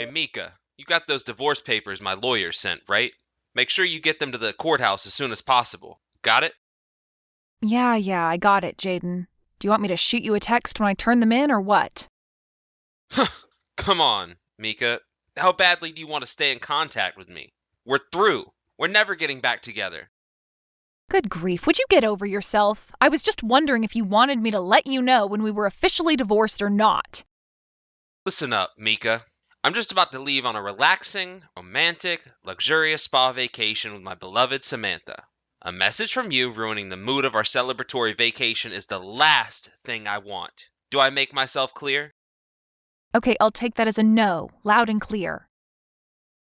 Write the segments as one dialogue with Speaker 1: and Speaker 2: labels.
Speaker 1: Hey, Mika, you got those divorce papers my lawyer sent, right? Make sure you get them to the courthouse as soon as possible. Got it?
Speaker 2: Yeah, I got it, Jaden. Do you want me to shoot you a text when I turn them in, or what?
Speaker 1: Come on, Mika. How badly do you want to stay in contact with me? We're through. We're never getting back together.
Speaker 2: Good grief, would you get over yourself? I was just wondering if you wanted me to let you know when we were officially divorced or not.
Speaker 1: Listen up, Mika. I'm just about to leave on a relaxing, romantic, luxurious spa vacation with my beloved Samantha. A message from you ruining the mood of our celebratory vacation is the last thing I want. Do I make myself clear?
Speaker 2: Okay, I'll take that as a no, loud and clear.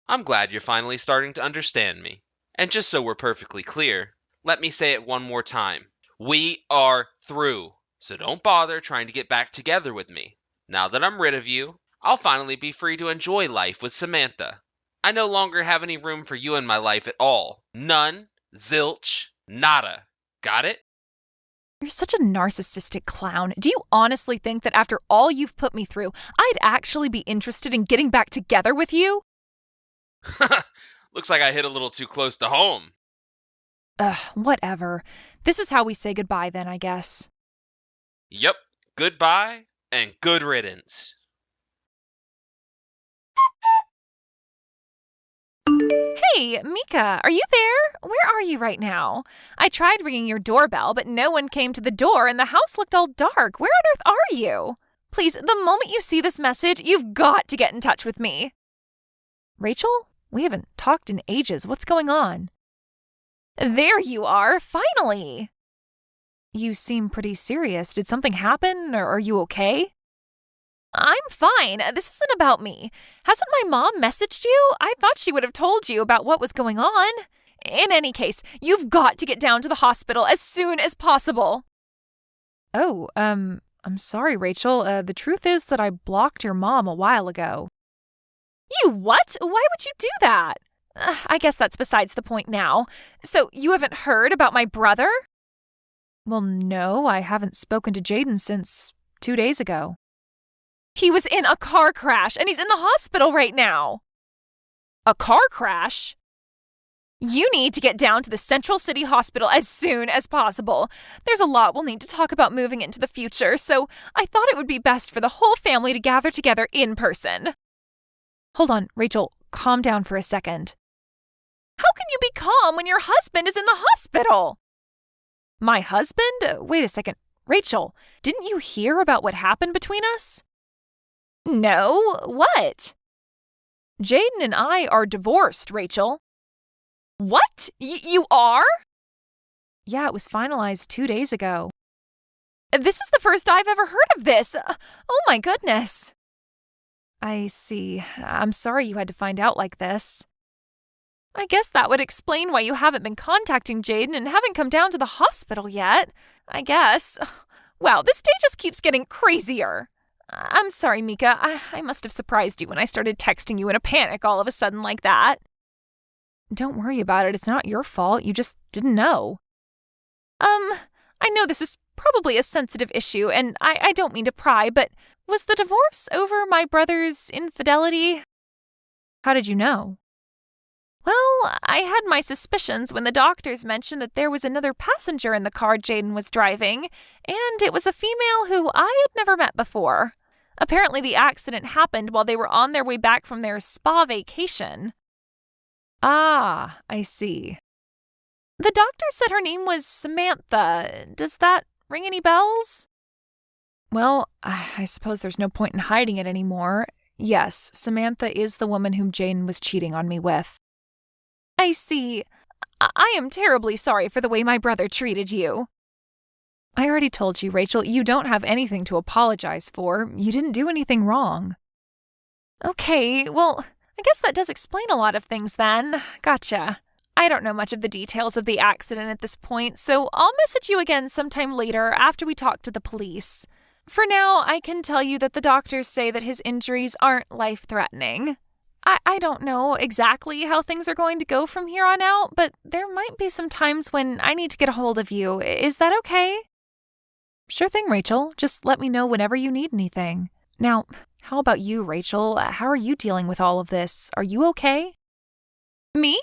Speaker 1: I'm glad you're finally starting to understand me. And just so we're perfectly clear, let me say it one more time. We are through. So don't bother trying to get back together with me. Now that I'm rid of you, I'll finally be free to enjoy life with Samantha. I no longer have any room for you in my life at all. None, zilch, nada. Got it?
Speaker 2: You're such a narcissistic clown. Do you honestly think that after all you've put me through, I'd actually be interested in getting back together with you?
Speaker 1: Looks like I hit a little too close to home.
Speaker 2: Whatever. This is how we say goodbye then, I guess.
Speaker 1: Yep, goodbye and good riddance.
Speaker 2: Hey, Mika, are you there? Where are you right now? I tried ringing your doorbell, but no one came to the door and the house looked all dark. Where on earth are you? Please, the moment you see this message, you've got to get in touch with me. Rachel? We haven't talked in ages. What's going on? There you are, finally! You seem pretty serious. Did something happen, or are you okay? I'm fine. This isn't about me. Hasn't my mom messaged you? I thought she would have told you about what was going on. In any case, you've got to get down to the hospital as soon as possible. Oh, I'm sorry, Rachel. The truth is that I blocked your mom a while ago. You what? Why would you do that? I guess that's besides the point now. So you haven't heard about my brother? Well, no, I haven't spoken to Jaden since 2 days ago. He was in a car crash, and he's in the hospital right now. A car crash? You need to get down to the Central City Hospital as soon as possible. There's a lot we'll need to talk about moving into the future, so I thought it would be best for the whole family to gather together in person. Hold on, Rachel, calm down for a second. How can you be calm when your husband is in the hospital? My husband? Wait a second. Rachel, didn't you hear about what happened between us? No, what? Jaden and I are divorced, Rachel. What? You are? Yeah, it was finalized 2 days ago. This is the first I've ever heard of this. Oh my goodness. I see. I'm sorry you had to find out like this. I guess that would explain why you haven't been contacting Jaden and haven't come down to the hospital yet. I guess. Wow, this day just keeps getting crazier. I'm sorry, Mika. I must have surprised you when I started texting you in a panic all of a sudden like that. Don't worry about it. It's not your fault. You just didn't know. I know this is probably a sensitive issue, and I don't mean to pry, but was the divorce over my brother's infidelity? How did you know? Well, I had my suspicions when the doctors mentioned that there was another passenger in the car Jaden was driving, and it was a female who I had never met before. Apparently the accident happened while they were on their way back from their spa vacation. Ah, I see. The doctor said her name was Samantha. Does that ring any bells? Well, I suppose there's no point in hiding it anymore. Yes, Samantha is the woman whom Jaden was cheating on me with. I see. I am terribly sorry for the way my brother treated you. I already told you, Rachel, you don't have anything to apologize for. You didn't do anything wrong. Okay, well, I guess that does explain a lot of things then. Gotcha. I don't know much of the details of the accident at this point, so I'll message you again sometime later after we talk to the police. For now, I can tell you that the doctors say that his injuries aren't life-threatening. I don't know exactly how things are going to go from here on out, but there might be some times when I need to get a hold of you. Is that okay? Sure thing, Rachel. Just let me know whenever you need anything. Now, How about you, Rachel? How are you dealing with all of this? Are you okay? Me?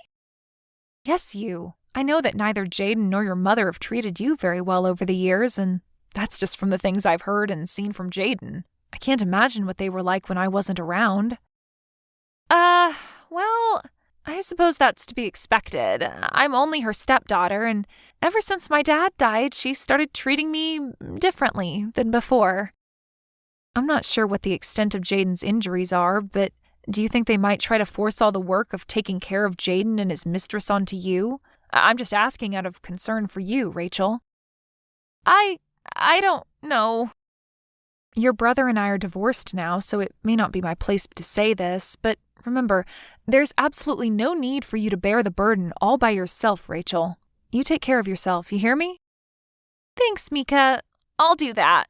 Speaker 2: Yes, you. I know that neither Jaden nor your mother have treated you very well over the years, and that's just from the things I've heard and seen from Jaden. I can't imagine what they were like when I wasn't around. Well, I suppose that's to be expected. I'm only her stepdaughter, and ever since my dad died, she started treating me differently than before. I'm not sure what the extent of Jaden's injuries are, but do you think they might try to force all the work of taking care of Jaden and his mistress onto you? I'm just asking out of concern for you, Rachel. I don't know. Your brother and I are divorced now, so it may not be my place to say this, but remember, there's absolutely no need for you to bear the burden all by yourself, Rachel. You take care of yourself, you hear me? Thanks, Mika. I'll do that.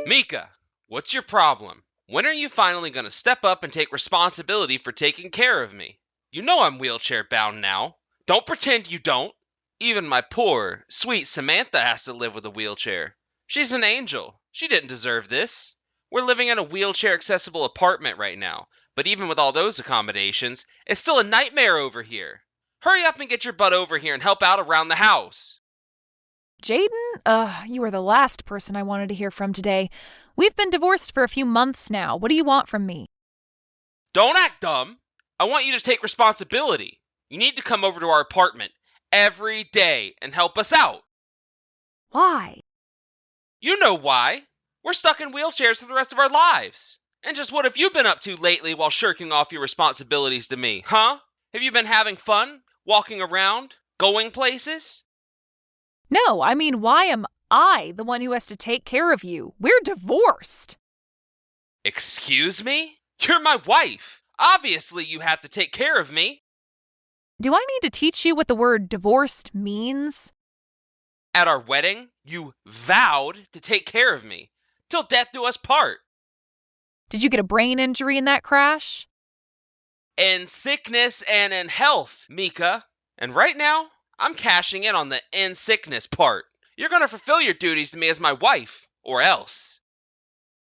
Speaker 1: Mika, what's your problem? When are you finally going to step up and take responsibility for taking care of me? You know I'm wheelchair bound now. Don't pretend you don't. Even my poor, sweet Samantha has to live with a wheelchair. She's an angel. She didn't deserve this. We're living in a wheelchair accessible apartment right now, but even with all those accommodations, it's still a nightmare over here. Hurry up and get your butt over here and help out around the house.
Speaker 2: Jaden, you are the last person I wanted to hear from today. We've been divorced for a few months now. What do you want from me?
Speaker 1: Don't act dumb. I want you to take responsibility. You need to come over to our apartment every day and help us out.
Speaker 2: Why?
Speaker 1: You know why. We're stuck in wheelchairs for the rest of our lives. And just what have you been up to lately while shirking off your responsibilities to me, huh? Have you been having fun? Walking around? Going places?
Speaker 2: No, I mean, why am I the one who has to take care of you? We're divorced.
Speaker 1: Excuse me? You're my wife. Obviously, you have to take care of me.
Speaker 2: Do I need to teach you what the word divorced means?
Speaker 1: At our wedding, you vowed to take care of me. Till death do us part.
Speaker 2: Did you get a brain injury in that crash?
Speaker 1: In sickness and in health, Mika. And right now, I'm cashing in on the in sickness part. You're gonna fulfill your duties to me as my wife, or else.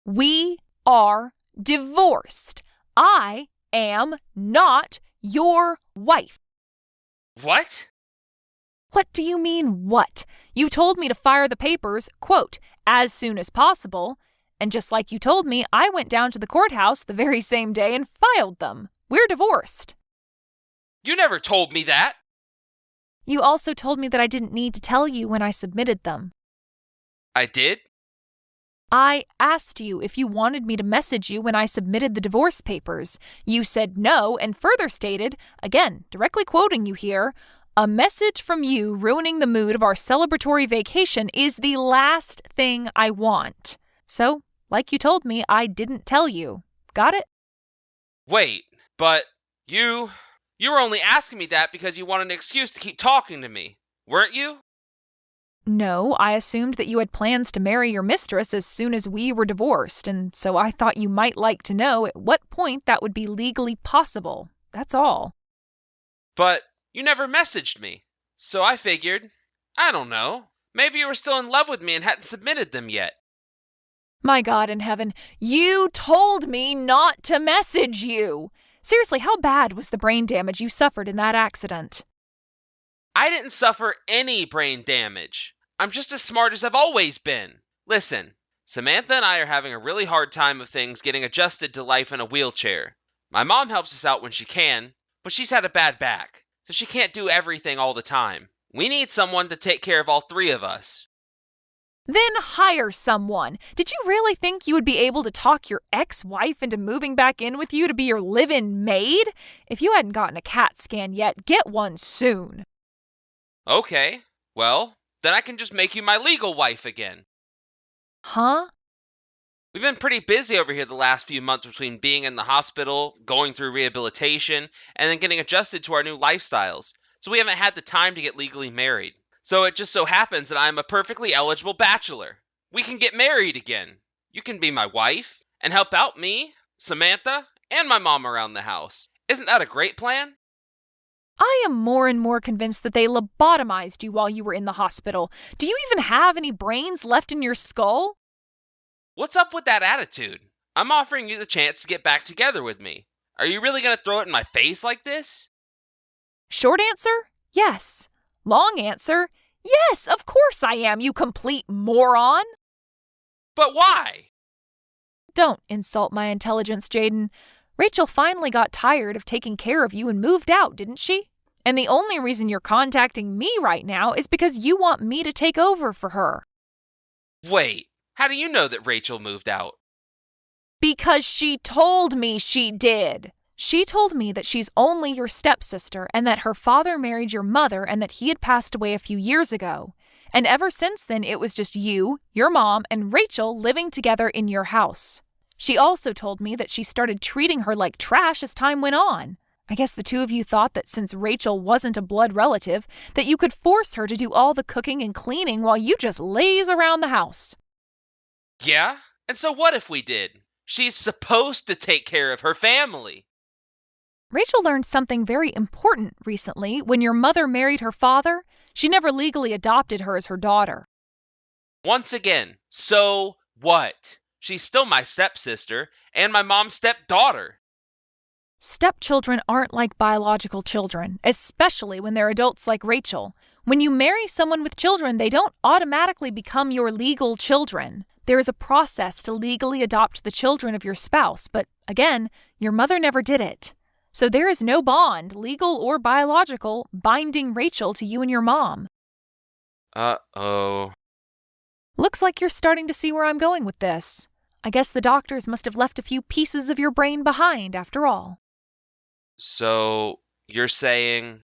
Speaker 2: We are divorced. I am not your wife.
Speaker 1: What?
Speaker 2: What do you mean, what? You told me to fire the papers, quote, as soon as possible. And just like you told me, I went down to the courthouse the very same day and filed them. We're divorced.
Speaker 1: You never told me that.
Speaker 2: You also told me that I didn't need to tell you when I submitted them.
Speaker 1: I did?
Speaker 2: I asked you if you wanted me to message you when I submitted the divorce papers. You said no and further stated, again, directly quoting you here, a message from you ruining the mood of our celebratory vacation is the last thing I want. So, like you told me, I didn't tell you. Got it?
Speaker 1: Wait, but you were only asking me that because you wanted an excuse to keep talking to me, weren't you?
Speaker 2: No, I assumed that you had plans to marry your mistress as soon as we were divorced, and so I thought you might like to know at what point that would be legally possible. That's all.
Speaker 1: But you never messaged me, so I figured, I don't know, maybe you were still in love with me and hadn't submitted them yet.
Speaker 2: My God in heaven, you told me not to message you! Seriously, how bad was the brain damage you suffered in that accident?
Speaker 1: I didn't suffer any brain damage. I'm just as smart as I've always been. Listen, Samantha and I are having a really hard time of things getting adjusted to life in a wheelchair. My mom helps us out when she can, but she's had a bad back, so she can't do everything all the time. We need someone to take care of all three of us.
Speaker 2: Then hire someone. Did you really think you would be able to talk your ex-wife into moving back in with you to be your live-in maid? If you hadn't gotten a CAT scan yet, get one soon.
Speaker 1: Okay, well, then I can just make you my legal wife again.
Speaker 2: Huh?
Speaker 1: We've been pretty busy over here the last few months between being in the hospital, going through rehabilitation, and then getting adjusted to our new lifestyles, so we haven't had the time to get legally married. So it just so happens that I'm a perfectly eligible bachelor. We can get married again. You can be my wife and help out me, Samantha, and my mom around the house. Isn't that a great plan?
Speaker 2: I am more and more convinced that they lobotomized you while you were in the hospital. Do you even have any brains left in your skull?
Speaker 1: What's up with that attitude? I'm offering you the chance to get back together with me. Are you really going to throw it in my face like this?
Speaker 2: Short answer, yes. Long answer, yes, of course I am, you complete moron.
Speaker 1: But why?
Speaker 2: Don't insult my intelligence, Jaden. Rachel finally got tired of taking care of you and moved out, didn't she? And the only reason you're contacting me right now is because you want me to take over for her.
Speaker 1: Wait, how do you know that Rachel moved out?
Speaker 2: Because she told me she did. She told me that she's only your stepsister and that her father married your mother and that he had passed away a few years ago. And ever since then, it was just you, your mom, and Rachel living together in your house. She also told me that she started treating her like trash as time went on. I guess the two of you thought that since Rachel wasn't a blood relative, that you could force her to do all the cooking and cleaning while you just laze around the house.
Speaker 1: Yeah? And so what if we did? She's supposed to take care of her family.
Speaker 2: Rachel learned something very important recently. When your mother married her father, she never legally adopted her as her daughter.
Speaker 1: Once again, so what? She's still my stepsister and my mom's stepdaughter.
Speaker 2: Stepchildren aren't like biological children, especially when they're adults like Rachel. When you marry someone with children, they don't automatically become your legal children. There is a process to legally adopt the children of your spouse, but again, your mother never did it. So there is no bond, legal or biological, binding Rachel to you and your mom.
Speaker 1: Uh-oh.
Speaker 2: Looks like you're starting to see where I'm going with this. I guess the doctors must have left a few pieces of your brain behind after all.
Speaker 1: So, you're saying...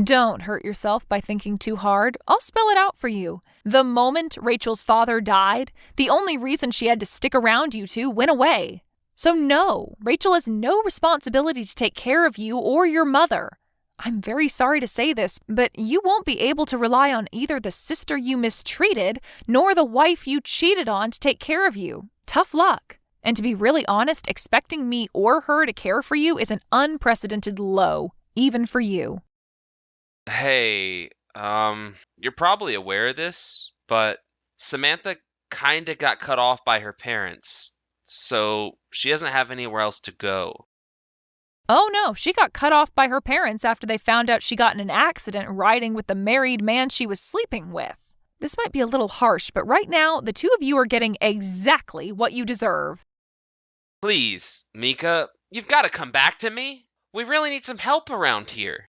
Speaker 2: Don't hurt yourself by thinking too hard. I'll spell it out for you. The moment Rachel's father died, the only reason she had to stick around you two went away. So no, Rachel has no responsibility to take care of you or your mother. I'm very sorry to say this, but you won't be able to rely on either the sister you mistreated nor the wife you cheated on to take care of you. Tough luck. And to be really honest, expecting me or her to care for you is an unprecedented low, even for you.
Speaker 1: Hey, you're probably aware of this, but Samantha kinda got cut off by her parents, so she doesn't have anywhere else to go.
Speaker 2: Oh no, she got cut off by her parents after they found out she got in an accident riding with the married man she was sleeping with. This might be a little harsh, but right now, the two of you are getting exactly what you deserve.
Speaker 1: Please, Mika, you've got to come back to me. We really need some help around here.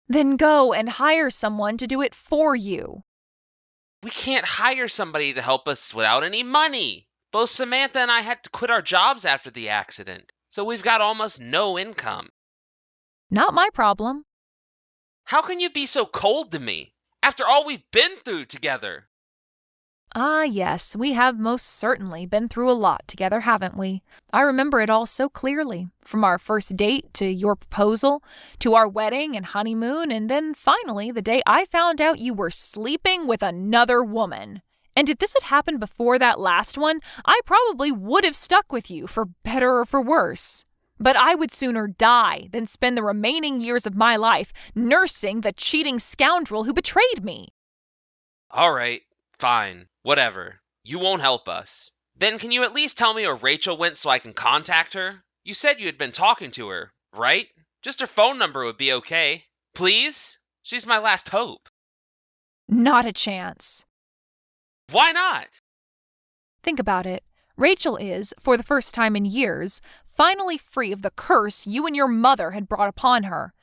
Speaker 2: Then go and hire someone to do it for you.
Speaker 1: We can't hire somebody to help us without any money. Both Samantha and I had to quit our jobs after the accident, so we've got almost no income.
Speaker 2: Not my problem.
Speaker 1: How can you be so cold to me after all we've been through together?
Speaker 2: Ah, yes, we have most certainly been through a lot together, haven't we? I remember it all so clearly, from our first date to your proposal, to our wedding and honeymoon, and then finally the day I found out you were sleeping with another woman. And if this had happened before that last one, I probably would have stuck with you, for better or for worse. But I would sooner die than spend the remaining years of my life nursing the cheating scoundrel who betrayed me.
Speaker 1: All right, fine, whatever. You won't help us. Then can you at least tell me where Rachel went so I can contact her? You said you had been talking to her, right? Just her phone number would be okay. Please? She's my last hope.
Speaker 2: Not a chance.
Speaker 1: Why not?
Speaker 2: Think about it. Rachel is, for the first time in years, finally free of the curse you and your mother had brought upon her.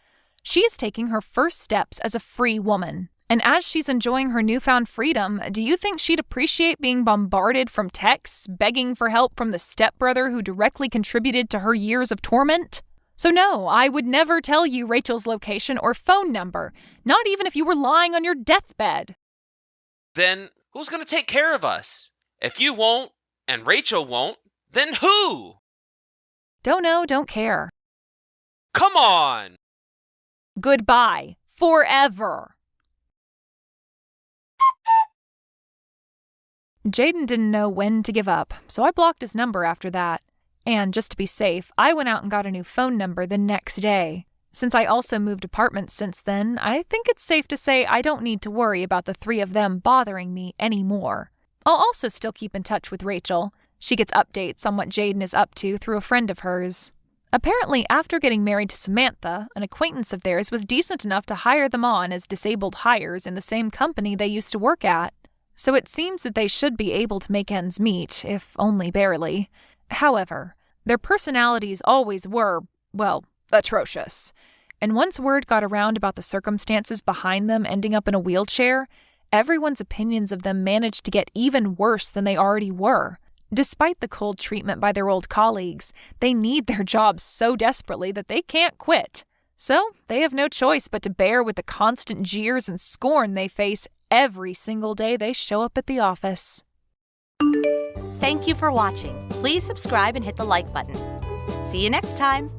Speaker 2: She is taking her first steps as a free woman. And as she's enjoying her newfound freedom, do you think she'd appreciate being bombarded from texts, begging for help from the stepbrother who directly contributed to her years of torment? So no, I would never tell you Rachel's location or phone number, not even if you were lying on your deathbed.
Speaker 1: Then who's going to take care of us? If you won't, and Rachel won't, then who?
Speaker 2: Don't know, don't care.
Speaker 1: Come on!
Speaker 2: Goodbye. Forever. Jaden didn't know when to give up, so I blocked his number after that. And just to be safe, I went out and got a new phone number the next day. Since I also moved apartments since then, I think it's safe to say I don't need to worry about the three of them bothering me anymore. I'll also still keep in touch with Rachel. She gets updates on what Jaden is up to through a friend of hers. Apparently, after getting married to Samantha, an acquaintance of theirs was decent enough to hire them on as disabled hires in the same company they used to work at. So it seems that they should be able to make ends meet, if only barely. However, their personalities always were, well, atrocious. And once word got around about the circumstances behind them ending up in a wheelchair, everyone's opinions of them managed to get even worse than they already were. Despite the cold treatment by their old colleagues, they need their jobs so desperately that they can't quit. So they have no choice but to bear with the constant jeers and scorn they face every single day they show up at the office.
Speaker 3: Thank you for watching. Please subscribe and hit the like button. See you next time.